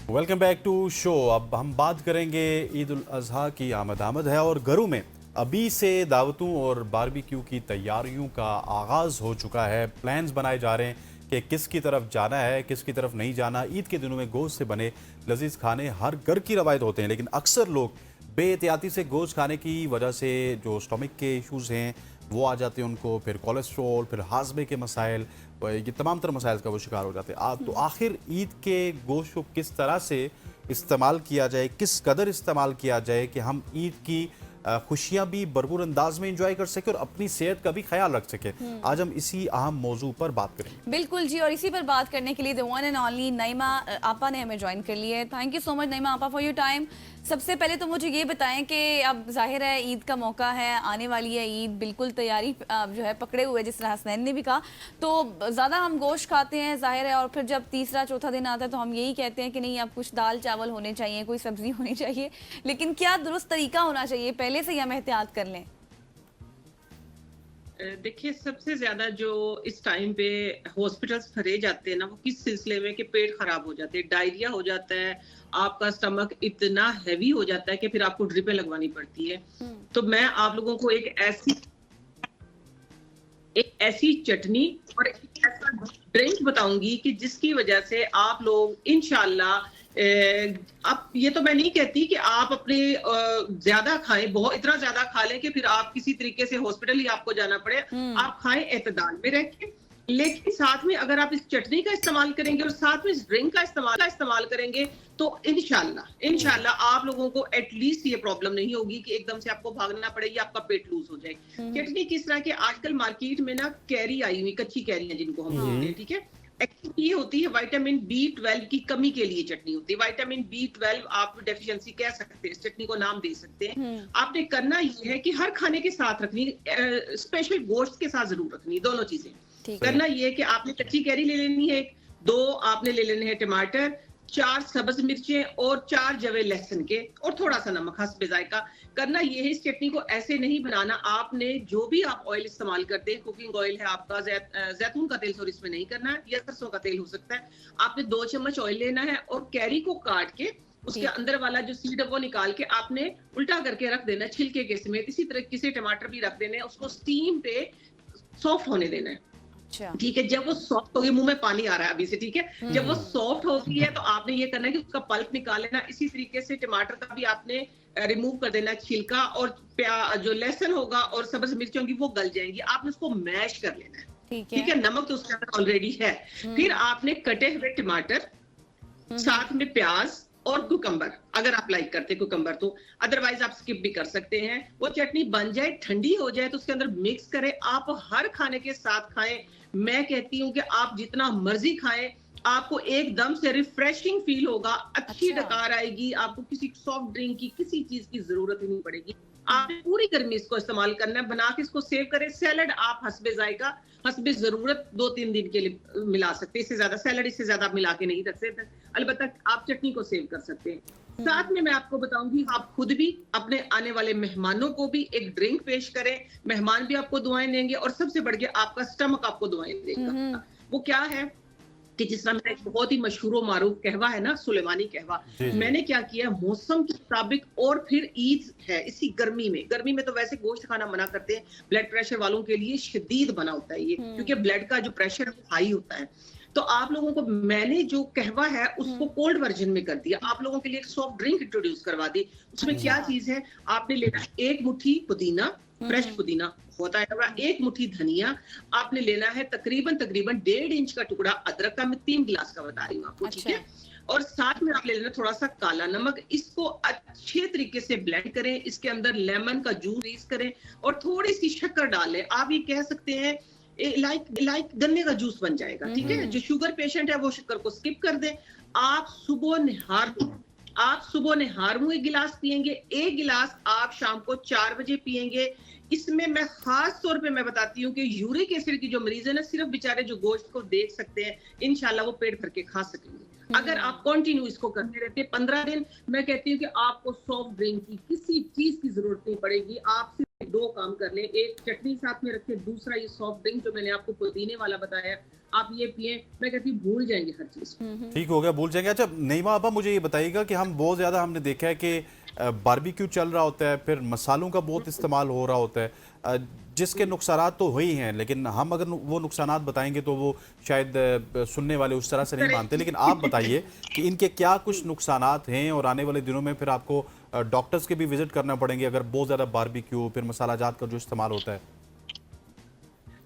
Welcome back to show. अब हम बात करेंगे ईद उल अजहा की आमद है और घरों में अभी से दावतों और बारबेक्यू की तैयारियों का आगाज़ हो चुका है। प्लान्स बनाए जा रहे हैं कि किस की तरफ जाना है, किस की तरफ नहीं जाना। ईद के दिनों में गोश्त से बने लजीज खाने हर घर की रवायत होते हैं, लेकिन अक्सर लोग बेहतियाती से गोश्त खाने की वजह से जो स्टमक के इश्यूज़ हैं वो आ जाते हैं उनको, फिर कोलेस्ट्रॉल, फिर हाजमे के मसाइल, ये तमाम तरह मसाइल का वो शिकार हो जाते हैं। तो आखिर ईद के गोश्त को किस तरह से इस्तेमाल किया जाए, किस कदर इस्तेमाल किया जाए कि हम ईद की खुशियाँ भी भरपूर अंदाज में इंजॉय कर सके और अपनी सेहत का भी ख्याल रख सके। आज हम इसी अहम मौजू पर बात करेंगे। बिल्कुल जी, और इसी पर बात करने के लिए द वन एंड ओनली नईमा आपा ने हमें ज्वाइन कर लिया है। थैंक यू सो मच नईमा आपा फॉर योर टाइम। सबसे पहले तो मुझे ये बताएं कि अब जाहिर है ईद का मौका है, आने वाली है ईद, बिल्कुल तैयारी जो है पकड़े हुए, जिस तरह हसनैन ने भी कहा। तो ज़्यादा हम गोश्त खाते हैं जाहिर है, और फिर जब तीसरा चौथा दिन आता है तो हम यही कहते हैं कि नहीं, अब कुछ दाल चावल होने चाहिए, कोई सब्जी होनी चाहिए। लेकिन क्या दुरुस्त तरीका होना चाहिए, पहले से ही हम एहतियात कर लें? देखिए, सबसे ज्यादा जो इस टाइम पे हॉस्पिटल्स भरे जाते हैं ना, वो किस सिलसिले में कि पेट खराब हो जाते हैं, डायरिया हो जाता है, आपका स्टमक इतना हैवी हो जाता है कि फिर आपको ड्रिपें लगवानी पड़ती है। तो मैं आप लोगों को एक ऐसी चटनी और एक ऐसा ड्रिंक बताऊंगी कि जिसकी वजह से आप लोग इंशाल्लाह, अब ये तो मैं नहीं कहती कि आप अपने ज्यादा खाएं, बहुत इतना ज्यादा खा लें कि फिर आप किसी तरीके से हॉस्पिटल ही आपको जाना पड़े। आप खाएं एतदाल में रह के, लेकिन साथ में अगर आप इस चटनी का इस्तेमाल करेंगे और साथ में इस ड्रिंक का इस्तेमाल करेंगे तो इंशाल्लाह आप लोगों को एटलीस्ट ये प्रॉब्लम नहीं होगी कि एकदम से आपको भागना पड़े या आपका पेट लूज हो जाए। चटनी किस तरह के, आजकल मार्केट में ना कैरी आई हुई, कच्ची कैरियां जिनको हम बोलते हैं, ठीक है। एक्चुअली ये होती है विटामिन बी 12 की कमी के लिए चटनी होती है। विटामिन बी 12 आप डेफिशिएंसी कह सकते हैं, इस चटनी को नाम दे सकते हैं। आपने करना ये है कि हर खाने के साथ रखनी, स्पेशल गोश्त के साथ जरूर रखनी, दोनों चीजें। करना ये है कि आपने कच्ची कैरी ले लेनी है, 2 आपने ले लेने हैं टमाटर, 4 सब्ज मिर्चें और 4 जवे लहसुन के, और थोड़ा सा नमक हस्बे जायका। करना ये है, इस चटनी को ऐसे नहीं बनाना। आपने जो भी आप ऑयल इस्तेमाल करते हैं, कुकिंग ऑयल है आपका, जैतून का तेल, सॉरी इसमें नहीं करना है, या सरसों का तेल हो सकता है। आपने 2 चम्मच ऑयल लेना है और कैरी को काट के उसके अंदर वाला जो सीड है वो निकाल के आपने उल्टा करके रख देना है, छिलके के समेत। इसी तरह किसी टमाटर भी रख देने हैं, उसको स्टीम पे सॉफ्ट होने देना है, ठीक है। जब वो सॉफ्ट होगी, मुंह में पानी आ रहा है अभी से, ठीक है। जब वो सॉफ्ट होती है तो आपने ये करना है कि उसका पल्प निकाल लेना। इसी तरीके से टमाटर का भी आपने रिमूव कर देना छिलका, और जो लहसुन होगा और सब्ज मिर्च होंगी वो गल जाएंगी, आपने उसको मैश कर लेना है, ठीक है। नमक तो उसके अंदर ऑलरेडी है। फिर आपने कटे हुए टमाटर, साथ में प्याज और कुकम्बर, अगर आप लाइक करते हैं कुकम्बर तो, अदरवाइज आप स्किप भी कर सकते हैं। वो चटनी बन जाए, ठंडी हो जाए तो उसके अंदर मिक्स करें। आप हर खाने के साथ खाएं। मैं कहती हूँ कि आप जितना मर्जी खाएं, आपको एकदम से रिफ्रेशिंग फील होगा, अच्छी डकार आएगी, आपको किसी सॉफ्ट ड्रिंक की, किसी चीज की जरूरत ही नहीं पड़ेगी। आपने पूरी गर्मी इसको इस्तेमाल करना है, बना के इसको सेव करें। सैलड आप हस्बे जायका, हस्बे जरूरत 2-3 दिन के लिए मिला सकते हैं, इससे ज्यादा सैलड इससे ज्यादा मिला के नहीं रख सकते। अलबत्ता आप चटनी को सेव कर सकते हैं। साथ में मैं आपको बताऊंगी, आप खुद भी अपने आने वाले मेहमानों को भी एक ड्रिंक पेश करें। मेहमान भी आपको दुआएं देंगे और सबसे बढ़ के आपका स्टमक आपको दुआएं देगा। वो क्या है कि जिस तरह मेरा एक बहुत ही मशहूर मारूफ कहवा है ना, सुलेमानी कहवा, मैंने क्या किया, मौसम के मुताबिक, और फिर ईद है इसी गर्मी में तो वैसे गोश्त खाना मना करते हैं, ब्लड प्रेशर वालों के लिए शदीद बना होता है ये, क्योंकि ब्लड का जो प्रेशर हाई होता है। तो आप लोगों को मैंने जो कहवा है उसको कोल्ड वर्जन में कर दिया, आप लोगों के लिए एक सॉफ्ट ड्रिंक इंट्रोड्यूस करवा दी। उसमें क्या चीज है, आपने लेना 1 मुट्ठी पुदीना, फ्रेश पुदीना होता है, 1 मुट्ठी धनिया, आपने लेना है तकरीबन 1.5 इंच का टुकड़ा अदरक का, मैं 3 गिलास का बता रही हूँ आपको, ठीक है। और साथ में आप ले लेना थोड़ा सा काला नमक। इसको अच्छे तरीके से ब्लेंड करें, इसके अंदर लेमन का जूस यूज करें और थोड़ी सी शक्कर डाल लें। आप ये कह सकते हैं लाइक गन्ने का जूस बन जाएगा, ठीक है। जो शुगर पेशेंट है वो शक्कर को स्किप कर दे। आप सुबह निहार मुंह 1 गिलास पिएंगे, 1 गिलास आप शाम को 4 बजे पिएंगे। इसमें मैं खास तौर पे मैं बताती हूँ कि यूरिक एसिड की जो मरीज है ना, सिर्फ बेचारे जो गोश्त को देख सकते हैं, इंशाल्लाह वो पेट भर के खा सकेंगे। अगर आप कंटिन्यू इसको करते रहते 15 दिन, मैं कहती हूँ कि आपको सॉफ्ट ड्रिंक की किसी चीज की जरूरत नहीं पड़ेगी। आप सिर्फ दो काम कर लें, एक चटनी साथ में रखें, दूसरा ये सॉफ्ट ड्रिंक जो मैंने आपको पुदीने वाला बताया आप ये पिए, मैं कहती हूँ भूल जाएंगे हर चीज। ठीक हो गया, भूल जाएंगे। अच्छा नईमा आपा, मुझे ये बताइएगा कि हम बहुत ज़्यादा हमने देखा है कि बारबेक्यू चल रहा होता है, फिर मसालों का बहुत इस्तेमाल हो रहा होता है, जिसके नुकसानात तो हुई हैं, लेकिन हम अगर वो नुकसानात बताएंगे तो वो शायद सुनने वाले उस तरह से नहीं मानते। लेकिन आप बताइए कि इनके क्या कुछ नुकसानात हैं, और आने वाले दिनों में फिर आपको डॉक्टर्स के भी विजिट करना पड़ेंगे अगर बहुत ज़्यादा बारबेक्यू फिर मसाला जात का जो इस्तेमाल होता है।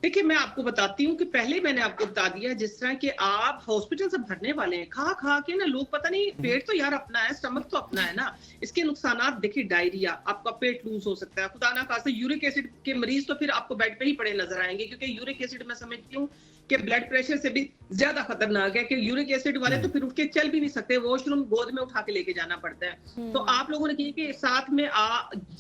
देखिए मैं आपको बताती हूँ कि पहले मैंने आपको बता दिया, जिस तरह कि आप हॉस्पिटल से भरने वाले हैं, खा खा के ना लोग, पता नहीं, पेट तो यार अपना है, स्टमक तो अपना है ना, इसके नुकसानात देखिए, डायरिया, आपका पेट लूज हो सकता है, खुदा ना खास्ता यूरिक एसिड के मरीज तो फिर आपको बेड पे ही पड़े नजर आएंगे, क्योंकि यूरिक एसिड मैं समझती हूँ कि ब्लड प्रेशर से भी ज्यादा खतरनाक है, कि यूरिक एसिड वाले तो फिर उठ के चल भी नहीं सकते, वॉशरूम गोद में उठा के लेके जाना पड़ता है। तो आप लोगों ने किया कि साथ में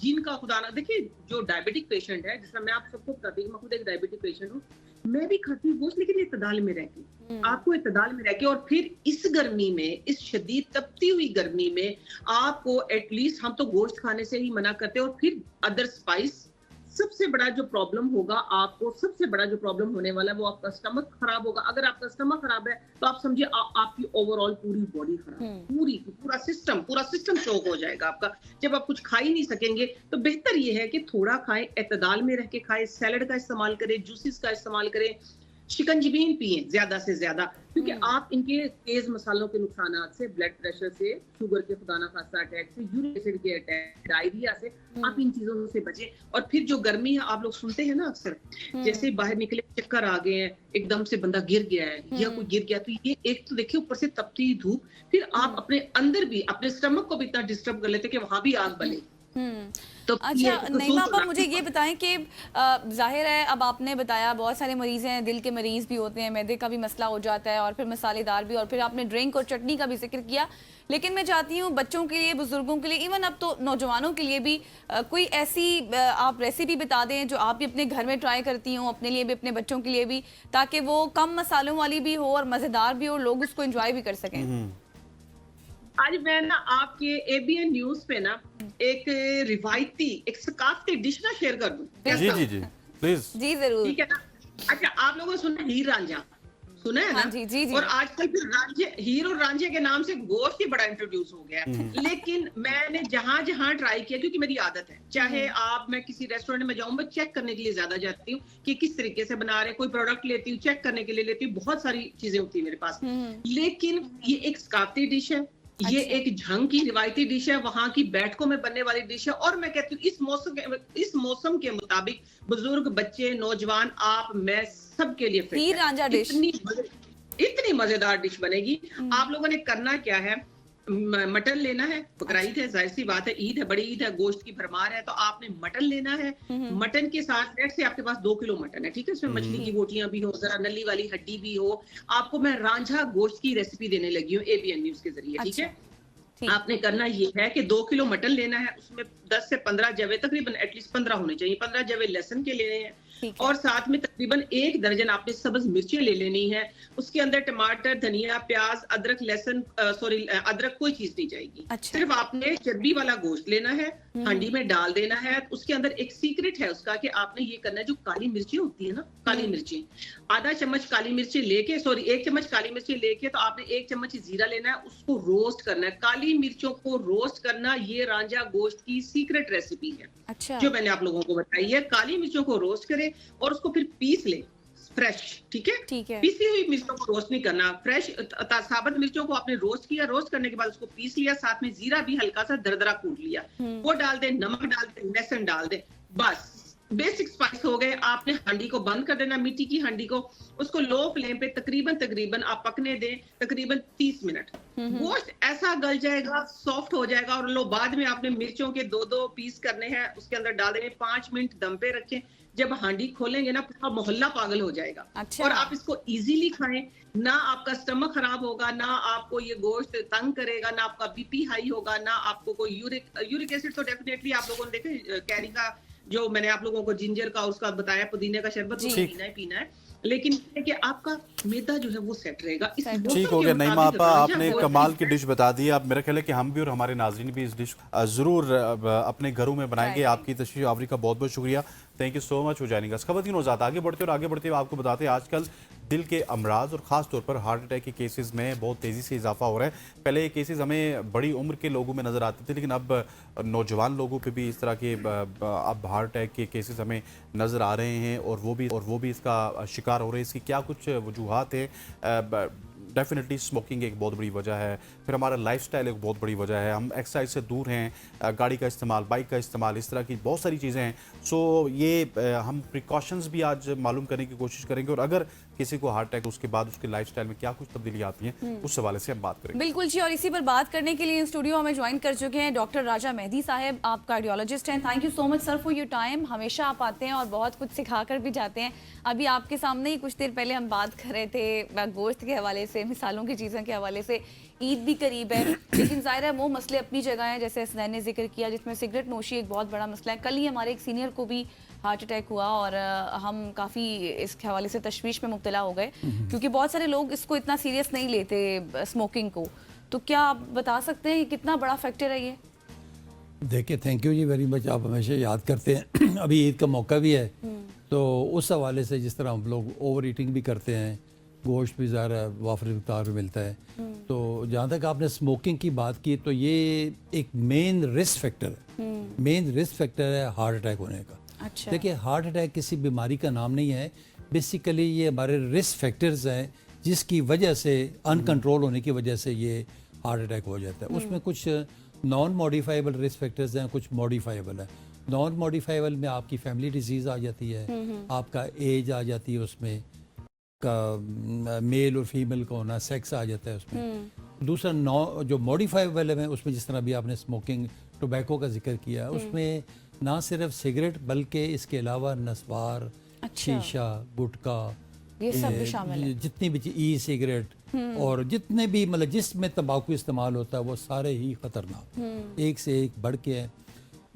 जिनका खुदा ना, देखिए जो डायबिटिक पेशेंट है, जिसमें मैं आप सबको बताती हूँ, मैं खुद एक डायबिटिक पेशेंट हूँ, मैं भी खाती हूँ गोश्त, लेकिन इत्तेदाल में रह के, आपको इत्तेदाल में रह के, और फिर इस गर्मी में, इस शदीद तपती हुई गर्मी में आपको एटलीस्ट, हम तो गोश्त खाने से ही मना करते हैं, और फिर अदर स्पाइस। सबसे बड़ा जो प्रॉब्लम होगा आपको, सबसे बड़ा जो प्रॉब्लम होने वाला है वो आपका स्टमक खराब होगा। अगर आपका स्टमक खराब है तो आप समझिए आपकी ओवरऑल पूरी बॉडी खराब, पूरा सिस्टम चोक हो जाएगा आपका। जब आप कुछ खा ही नहीं सकेंगे तो बेहतर ये है कि थोड़ा खाएं, एतदाल में रह के खाएं, सैलड का इस्तेमाल करें, जूसेस का इस्तेमाल करें, शिकंजीबी पिए ज्यादा से ज्यादा, क्योंकि आप इनके तेज मसालों के नुकसानात से, ब्लड प्रेशर से, शुगर के खुदा ना खास्ता अटैक से, यूरिक एसिड के अटैक, डायरिया से, आप इन चीजों से बचें। और फिर जो गर्मी है, आप लोग सुनते हैं ना अक्सर, जैसे बाहर निकले चक्कर आ गए हैं, एकदम से बंदा गिर गया है या कोई गिर गया, तो ये एक तो देखिए ऊपर से तपती धूप, फिर आप अपने अंदर भी, अपने स्टमक को भी इतना डिस्टर्ब कर लेते कि वहां भी आग बने। तो अच्छा नईमा आपा, मुझे ये बताएं कि जाहिर है, अब आपने बताया बहुत सारे मरीज हैं, दिल के मरीज भी होते हैं, मैदे का भी मसला हो जाता है, और फिर मसालेदार भी, और फिर आपने ड्रिंक और चटनी का भी जिक्र किया, लेकिन मैं चाहती हूँ बच्चों के लिए, बुजुर्गों के लिए, इवन अब तो नौजवानों के लिए भी कोई ऐसी आप रेसिपी बता दें जो आप भी अपने घर में ट्राई करती हूँ, अपने लिए भी, अपने बच्चों के लिए भी, ताकि वो कम मसालों वाली भी हो और मज़ेदार भी हो, लोग उसको एंजॉय भी कर सकें। आज मैं ना आपके ABN न्यूज पे ना एक रिवायती, एक सकाफती डिश ना शेयर कर दूं। जी जी जी प्लीज। जी जरूर। ठीक है ना। अच्छा, आप लोगों ने सुना हीर रांझा, सुना है ना? हाँ जी जी जी। और आजकल फिर हीर और रांझे के नाम से गोश्त ही बड़ा इंट्रोड्यूस हो गया है। लेकिन मैंने जहां जहां ट्राई किया, क्योंकि मेरी आदत है, चाहे मैं किसी रेस्टोरेंट में जाऊं, मैं चेक करने के लिए ज्यादा जाती हूँ कि किस तरीके से बना रहे, कोई प्रोडक्ट लेती हूँ, चेक करने के लिए लेती हूँ, बहुत सारी चीजें होती है मेरे पास। लेकिन ये एक सकाफती डिश है, ये एक झंग की रिवायती डिश है, वहां की बैठकों में बनने वाली डिश है, और मैं कहती हूँ इस मौसम के मुताबिक बुजुर्ग, बच्चे, नौजवान, आप, मैं, सबके लिए हीर रांझा डिश, इतनी मजेदार डिश बनेगी। आप लोगों ने करना क्या है, मटन लेना है, बकरा ईद है, जाहिर सी बात है, ईद है, बड़ी ईद है, गोश्त की भरमार है, तो आपने मटन लेना है। मटन के साथ लेट से आपके पास 2 किलो मटन है, ठीक है, इसमें मछली की बोटियां भी हो, जरा नली वाली हड्डी भी हो। आपको मैं रांझा गोश्त की रेसिपी देने लगी हूँ ABN न्यूज के जरिए, ठीक है। आपने करना ये है कि 2 किलो मटन लेना है, उसमें 10 से 15 जवे, तकरीबन एटलीस्ट 15 होने चाहिए, 15 जवे लहसुन के लेने हैं, और साथ में तकरीबन 1 दर्जन आपने सब्ज मिर्चें ले लेनी है। उसके अंदर टमाटर, धनिया, प्याज, अदरक, लहसुन, अदरक कोई चीज नहीं जाएगी। अच्छा। सिर्फ आपने चर्बी वाला गोश्त लेना है, हांडी में डाल देना है। उसके अंदर एक सीक्रेट है उसका, कि आपने ये करना है, जो काली मिर्ची होती है ना, काली मिर्ची, आधा चम्मच काली मिर्ची लेके, 1 चम्मच काली मिर्ची लेके, तो आपने 1 चम्मच जीरा लेना है, उसको रोस्ट करना है। काली मिर्चों को रोस्ट करना, ये रांझा गोश्त की सीक्रेट रेसिपी है। अच्छा। जो मैंने आप लोगों को बताई है। काली मिर्चों को रोस्ट करें और उसको फिर पीस ले फ्रेश, ठीक है। पीसी हुई मिर्चों को रोस्ट नहीं करना, फ्रेश साबुत मिर्चों को आपने रोस्ट किया, रोस्ट करने के बाद उसको पीस लिया, साथ में जीरा भी हल्का सा दरदरा कूट लिया, वो डाल दे, नमक डाल दे, लहसुन डाल दे, बस बेसिक स्पाइस हो गए। आपने हांडी को बंद कर देना, मिट्टी की हांडी को, उसको लो फ्लेम पे तकरीबन आप पकने दें, तकरीबन 30 मिनट। गोश्त ऐसा गल जाएगा, सॉफ्ट हो जाएगा, और लो बाद में आपने मिर्चों के 2-2 पीस करने हैं, उसके अंदर डाल देने, 5 मिनट दम पे रखें। जब हांडी खोलेंगे ना, पूरा मोहल्ला पागल हो जाएगा। अच्छा। और आप इसको इजीली खाएं, ना आपका स्टमक खराब होगा, ना आपको ये गोश्त तंग करेगा, ना आपका BP हाई होगा, ना आपको कोई यूरिक एसिड तो डेफिनेटली आप लोगों ने देखे, कैरी का जो मैंने आप लोगों को जिंजर का उसका बताया, पुदीने का शरबत पीना है। लेकिन ये है कि आपका मैदा जो है वो सेट रहेगा। इस मौसम ठीक हो के गया नईमा मुताबिक आपा, रांझा आपने को कमाल की डिश बता दी। अब मेरा ख्याल है कि हम भी और हमारे नाजरीन भी इस डिश ज़रूर अपने घरों में बनाएंगे। आपकी तशरीफ आवरी का बहुत बहुत शुक्रिया। Thank you so much for joining us. खबरतीन नौज़ात आगे बढ़ते हुए आपको बताते हैं आजकल दिल के अमराज और ख़ास तौर पर हार्ट अटैक के केसेस में बहुत तेज़ी से इजाफा हो रहा है। पहले ये केसेस हमें बड़ी उम्र के लोगों में नज़र आते थे, लेकिन अब नौजवान लोगों पे भी इस तरह के अब हार्ट अटैक के केसेस हमें नज़र आ रहे हैं और वो भी इसका शिकार हो रहे हैं। इसकी क्या कुछ वजूहात है? डेफिनेटली स्मोकिंग एक बहुत बड़ी वजह है, फिर हमारा लाइफस्टाइल एक बहुत बड़ी वजह है, हम एक्सरसाइज से दूर हैं, गाड़ी का इस्तेमाल, बाइक का इस्तेमाल, इस तरह की बहुत सारी चीज़ें हैं। सो ये हम प्रिकॉशंस भी आज मालूम करने की कोशिश करेंगे और अगर किसी को हार्ट अटैक उसके बाद उसके लाइफस्टाइल में क्या कुछ तब्दीली आती हैं उस हवाले से हम बात करेंगे। बिल्कुल जी, और इसी पर बात करने के लिए स्टूडियो हमें ज्वाइन कर चुके हैं डॉक्टर राजा मेहदी साहब। आप कार्डियोलॉजिस्ट हैं। Thank you so much sir for your time. हमेशा आप आते हैं और बहुत कुछ सिखा कर भी जाते हैं। अभी आपके सामने ही कुछ देर पहले हम बात कर रहे थे गोश्त के हवाले से, मिसालों की चीज़ों के हवाले से। ईद भी करीब है, लेकिन ज़ाहिर है वो मसले अपनी जगह हैं, जैसे हसनैन ने जिक्र किया, जिसमें सिगरेट नोशी एक बहुत बड़ा मसला है। कल ही हमारे एक सीनियर को भी हार्ट अटैक हुआ और हम काफ़ी इस हवाले से तशवीश में मुब्तला हो गए, क्योंकि बहुत सारे लोग इसको इतना सीरियस नहीं लेते स्मोकिंग को। तो क्या आप बता सकते हैं कि कितना बड़ा फैक्टर है ये? देखिए, thank you ji very much. आप हमेशा याद करते हैं। अभी ईद का मौका भी है, तो उस हवाले से जिस तरह हम लोग ओवर ईटिंग भी करते हैं, गोश्त भी ज़्यादा वाफर मिक़दार में मिलता है, तो जहाँ तक आपने स्मोकिंग की बात की, तो ये एक मेन रिस्क फैक्टर है। मेन रिस्क फैक्टर है हार्ट अटैक होने का। अच्छा। देखिए, हार्ट अटैक किसी बीमारी का नाम नहीं है। बेसिकली ये हमारे रिस्क फैक्टर्स हैं, जिसकी वजह से अनकंट्रोल होने की वजह से ये हार्ट अटैक हो जाता है। उसमें कुछ नॉन मॉडिफाइबल रिस्क फैक्टर्स हैं, कुछ मॉडिफाइबल है। नॉन मॉडिफाइबल में आपकी फैमिली डिजीज़ आ जाती है, आपका एज आ जाती है, उसमें का मेल और फीमेल का होना, सेक्स आ जाता है उसमें। दूसरा जो मॉडिफाइबल है उसमें जिस तरह भी आपने स्मोकिंग टोबैको का जिक्र किया, उसमें ना सिर्फ सिगरेट बल्कि इसके अलावा नस्वार, शीशा, गुटखा, ये सब भी शामिल है। जितनी भी ई सिगरेट और जितने भी मतलब जिसमें तंबाकू इस्तेमाल होता है वो सारे ही खतरनाक, एक से एक बढ़ के हैं।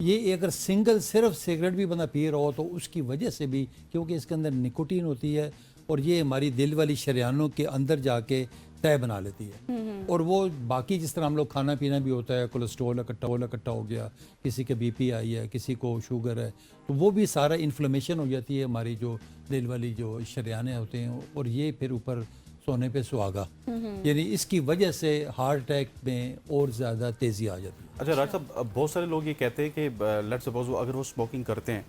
ये अगर सिर्फ सिगरेट भी बंदा पी रहा हो तो उसकी वजह से भी, क्योंकि इसके अंदर निकोटीन होती है और ये हमारी दिल वाली शरियानों के अंदर जाके तय बना लेती है, और वो बाकी जिस तरह हम लोग खाना पीना भी होता है, कोलेस्ट्रॉल इकट्ठा हो गया, किसी के बीपी आई है, किसी को शुगर है, तो वो भी सारा इन्फ्लेमेशन हो जाती है हमारी जो दिल वाली जो शरियाने होते हैं, और ये फिर ऊपर सोने पे सुहागा, यानी इसकी वजह से हार्ट अटैक में और ज़्यादा तेज़ी आ जाती है। अच्छा राज साहब, बहुत सारे लोग ये कहते हैं कि लेट्स सपोज अगर वो स्मोकिंग करते हैं,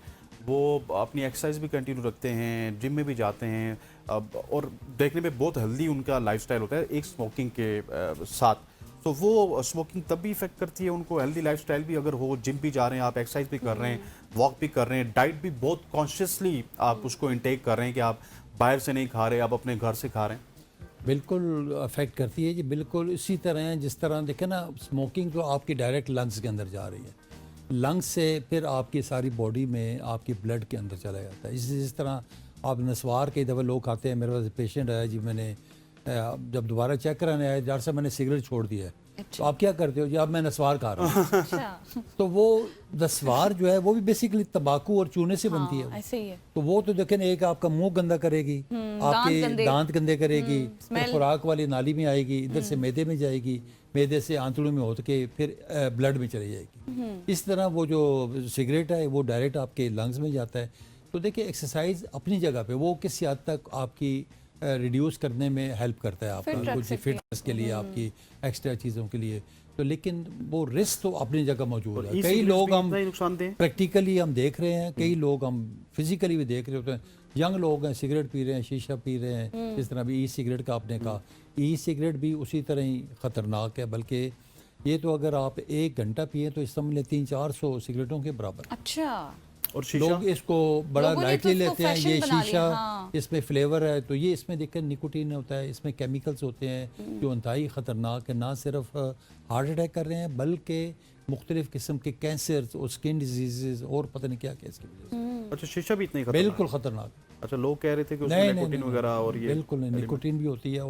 वो अपनी एक्सरसाइज भी कंटिन्यू रखते हैं, जिम में भी जाते हैं, और देखने में बहुत हेल्दी उनका लाइफस्टाइल होता है एक स्मोकिंग के साथ, तो वो स्मोकिंग तब भी इफेक्ट करती है उनको? हेल्दी लाइफस्टाइल भी अगर हो, जिम भी जा रहे हैं आप, एक्सरसाइज भी कर रहे हैं, वॉक भी कर रहे हैं, डाइट भी बहुत कॉन्शियसली आप उसको इंटेक कर रहे हैं कि आप बाहर से नहीं खा रहे, आप अपने घर से खा रहे हैं, बिल्कुल अफेक्ट करती है जी। बिल्कुल इसी तरह है जिस तरह देखें ना, स्मोकिंग तो आपकी डायरेक्ट लंग्स के अंदर जा रही है, लंग्स से फिर आपकी सारी बॉडी में आपकी ब्लड के अंदर चला जाता है। जिस तरह आप नस्वार कई दफ़ा लोग खाते हैं, मेरे पास पेशेंट आया जी, मैंने जब दोबारा चेक कराने आया, डॉक्टर साहब मैंने सिगरेट छोड़ दिया है। अच्छा। तो आप क्या करते हो जी? अब मैं नस्वार खा रहा हूँ। अच्छा। तो वो नस्वार जो है वो भी बेसिकली तंबाकू और चूने से बनती है। ऐसे ही है। तो वो तो देखें, एक आपका मुंह गंदा करेगी, आपके दांत गंदे करेगी, फिर खुराक वाली नाली में आएगी, इधर से मैदे में जाएगी, मैदे से आंतड़ों में होकर के फिर ब्लड में चली जाएगी। इस तरह वो जो सिगरेट है वो डायरेक्ट आपके लंग्स में जाता है। तो देखिए, एक्सरसाइज अपनी जगह पे वो किस हद तक आपकी रिड्यूस करने में हेल्प करता है, आपका कुछ फिटनेस के लिए, आपकी एक्स्ट्रा चीज़ों के लिए, तो लेकिन वो रिस्क तो अपनी जगह मौजूद है। कई लोग हम प्रैक्टिकली हम देख रहे हैं, कई लोग हम फिजिकली भी देख रहे होते हैं। यंग लोग हैं, सिगरेट पी रहे हैं, शीशा पी रहे हैं, जिस तरह भी ई सिगरेट का आपने कहा, ई सिगरेट भी उसी तरह ही ख़तरनाक है। बल्कि ये तो अगर आप 1 घंटा पिए तो इस समझ लें 300-400 सिगरेटों के बराबर। अच्छा। और शीशा लोग इसको बड़ा लाइटली लेते हैं, ये शीशा, हाँ। इसमें फ्लेवर है, तो ये इसमें देखकर निकोटीन होता है, इसमें केमिकल्स होते हैं जो इंतहाई ख़तरनाक है। ना सिर्फ हार्ट अटैक कर रहे हैं बल्कि मुख्तलिफ किस्म के कैंसर और स्किन डिजीज़ और पता नहीं क्या क्या इसकी वजह से। अच्छा, शीशा भी इतना ही खतरनाक? बिल्कुल ख़तरनाक। अच्छा, लोग कह रहे थे कि उसमें निकोटीन वगैरह और ये बिल्कुल नहीं, निकोटीन भी होती है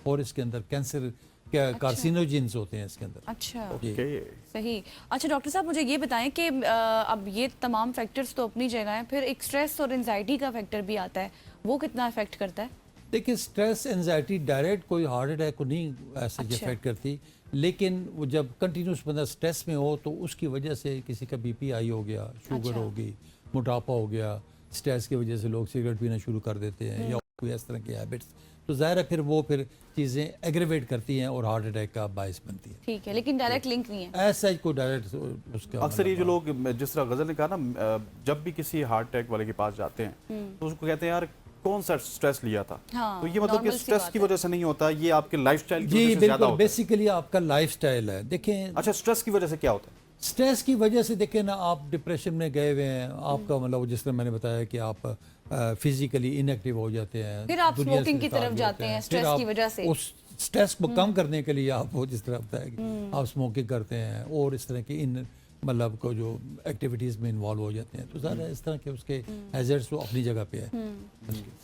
और इसके अंदर कैंसर कार्सिनोजेंस होते हैं इसके अंदर। अच्छा जी। ओके। सही। अच्छा डॉक्टर साहब मुझे ये बताएं कि अब ये तमाम फैक्टर्स तो अपनी जगह हैं, फिर एक स्ट्रेस और एंजाइटी का फैक्टर भी आता है, वो कितना अफेक्ट करता है? देखिए स्ट्रेस एंजाइटी डायरेक्ट कोई हार्ट अटैक को नहीं ऐसे अच्छा। इफेक्ट करती, लेकिन वो जब कंटिन्यूस बंदा स्ट्रेस में हो तो उसकी वजह से किसी का बीपी हाई हो गया, शुगर अच्छा। हो गई, मोटापा हो गया, स्ट्रेस की वजह से लोग सिगरेट पीना शुरू कर देते हैं या कोई इस तरह की हैबिट्स, तो ज़ाहिर है फिर वो फिर चीज़ें एग्रेवेट करती हैं और हार्ट अटैक का बायस बनती है। ठीक है, लेकिन डायरेक्ट लिंक नहीं है। ऐसा कोई डायरेक्ट उसका अक्सर ये जो लोग, जिस तरह गजल ने कहा ना, जब भी किसी हार्ट अटैक वाले के पास जाते हैं तो उसको कहते हैं यार कौन सा स्ट्रेस लिया था। हाँ, तो ये मतलब कि normal सी स्ट्रेस बात की है। वजह से नहीं होता, ये आपके लाइफस्टाइल की जी वजह से ज्यादा बिल्कुल, होता है। बेसिकली आपका लाइफस्टाइल है। देखें अच्छा, स्ट्रेस की वजह से क्या होता है? स्ट्रेस की वजह से देखें ना, आप डिप्रेशन में गए हुए हैं, आपका मतलब जिस तरह मैंने बताया कि आप फिजिकली इनएक्टिव हो जाते हैं, फिर आप दुनिया से स्मोकिंग की निकाल तरफ हो जाते हैं फिर स्ट्रेस आप की वजह से। उस स्ट्रेस को कम करने के लिए आप वो जिस तरह बताया कि आप स्मोकिंग करते हैं और इस तरह की इन मतलब को जो एक्टिविटीज़ में इन्वॉल्व हो जाते हैं, तो ज़्यादा इस तरह के उसके हैजर्ड्स तो अपनी जगह पे है।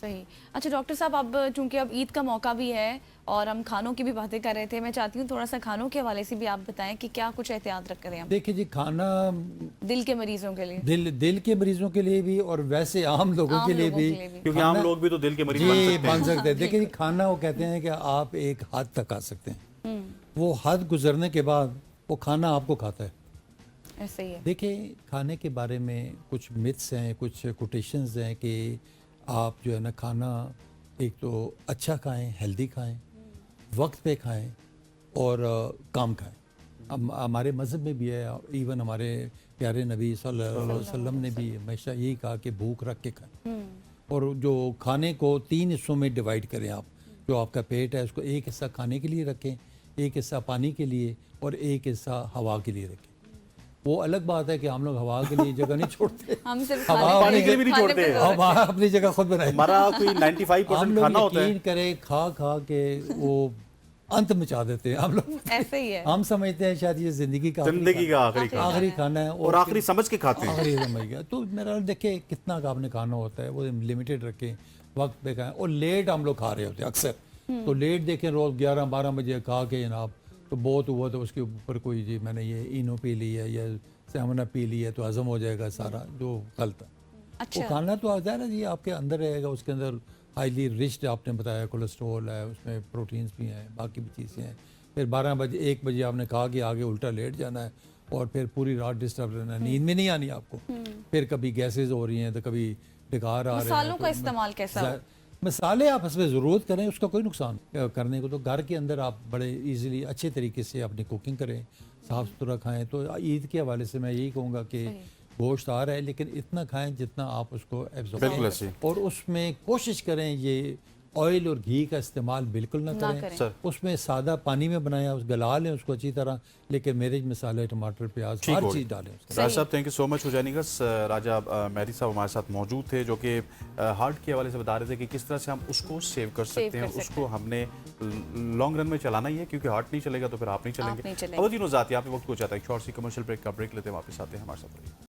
सही। अच्छा डॉक्टर साहब, अब चूंकि अब ईद का मौका भी है और हम खानों की भी बातें कर रहे थे, मैं चाहती हूँ थोड़ा सा खानों के हवाले से भी आप बताएं कि क्या कुछ एहतियात रख करें हम देखिए जी, खाना दिल के मरीजों के लिए। दिल के मरीजों के लिए भी और वैसे आम लोगों आम के लिए लोगों भी, के लिए भी। क्योंकि आम लोग भी तो दिल के मरीज बन जी सकते हैं। बन सकते हैं। देखिए खाना वो कहते हैं कि आप एक हद तक खा सकते हैं, वो हद गुजरने के बाद वो खाना आपको खाता है। ऐसे ही है। देखिए खाने के बारे में कुछ मिथ्स हैं, कुछ कोटेशंस हैं कि आप जो है ना खाना एक तो अच्छा खाएं, हेल्दी खाएं, वक्त पे खाएं और काम खाएं। हमारे मज़हब में भी है, इवन हमारे प्यारे नबी सल्लल्लाहु अलैहि वसल्लम ने भी हमेशा यही कहा कि भूख रख के खाएं। और जो खाने को 3 हिस्सों में डिवाइड करें आप, जो आपका पेट है उसको एक हिस्सा खाने के लिए रखें, एक हिस्सा पानी के लिए और एक हिस्सा हवा के लिए रखें। वो अलग बात है कि हम लोग हवा के लिए जगह नहीं छोड़ते, हम सिर्फ हवा खाने पानी के लिए भी नहीं खाने छोड़ते। पे जोर हवा अपनी जगह खुद बनाए। हमारा कोई 95% हम लोग खाना होता है। यकीन करें खा खा के वो अंत मचा देते हैं हम लोग। रखते हैं। ऐसे ही है। हम समझते हैं शायद ये जिंदगी का आखिरी खाना आखिरी खाना है और आखिरी समझ के खाते हैं। आखिरी समझ गया। तो मेरा देखिए कितना का आपने खाना होता है वो लिमिटेड रखें, वक्त पे खाएं। और लेट हम लोग खा रहे होते हैं अक्सर, तो लेट देखें रोज 11-12 बजे खा के जनाब तो बहुत हुआ तो उसके ऊपर कोई जी मैंने ये इनो पी ली है या सेमना पी ली है तो हजम हो जाएगा सारा जो कल था। अच्छा। वो खाना तो आता है ना जी आपके अंदर रहेगा, उसके अंदर हाईली रिच्ड आपने बताया कोलेस्ट्रॉल है, उसमें प्रोटीन्स भी हैं, बाकी भी चीज़ें हैं। फिर 12 बजे 1 बजे आपने कहा कि आगे उल्टा लेट जाना है और फिर पूरी रात डिस्टर्ब रहना है, नींद में नहीं आनी आपको। फिर कभी गैसेज हो रही हैं तो कभी डकार आ रहे हैं। मसालों का तो इस्तेमाल कैसा हो? मसाले आप इसमें ज़रूरत करें, उसका कोई नुकसान करने को तो घर के अंदर आप बड़े इजीली अच्छे तरीके से अपनी कुकिंग करें, साफ़ सुथरा खाएं। तो ईद के हवाले से मैं यही कहूँगा कि गोश्त आ रहा है लेकिन इतना खाएं जितना आप उसको एब्जॉर्ब बिल्कुल करें ऐसे ही। और उसमें कोशिश करें ये ऑयल और घी का इस्तेमाल बिल्कुल ना ना करें। करें। सर। उसमें सादा पानी में बनाया उस गला लें उसको अच्छी तरह, लेकिन मिर्च मसाले टमाटर प्याज ठीक हर हो चीज़ गया। डालें उसके। राजा साहब thank you so much for joining us. Raja Mehdi साहब हमारे साथ मौजूद थे जो कि हार्ट के हवाले से बता रहे थे कि किस तरह से हम उसको सेव कर सकते हैं। उसको हमने लॉन्ग रन में चलाना ही है क्योंकि हार्ट नहीं चलेगा तो फिर आप नहीं नहीं चलेंगे। चलेंगे। अवधि नुज़ाती आपके वक्त को चाहता है एक शॉर्ट सी कमर्शियल ब्रेक का ब्रेक लेते हैं, वापस आते हैं, हमारे साथ रहिए।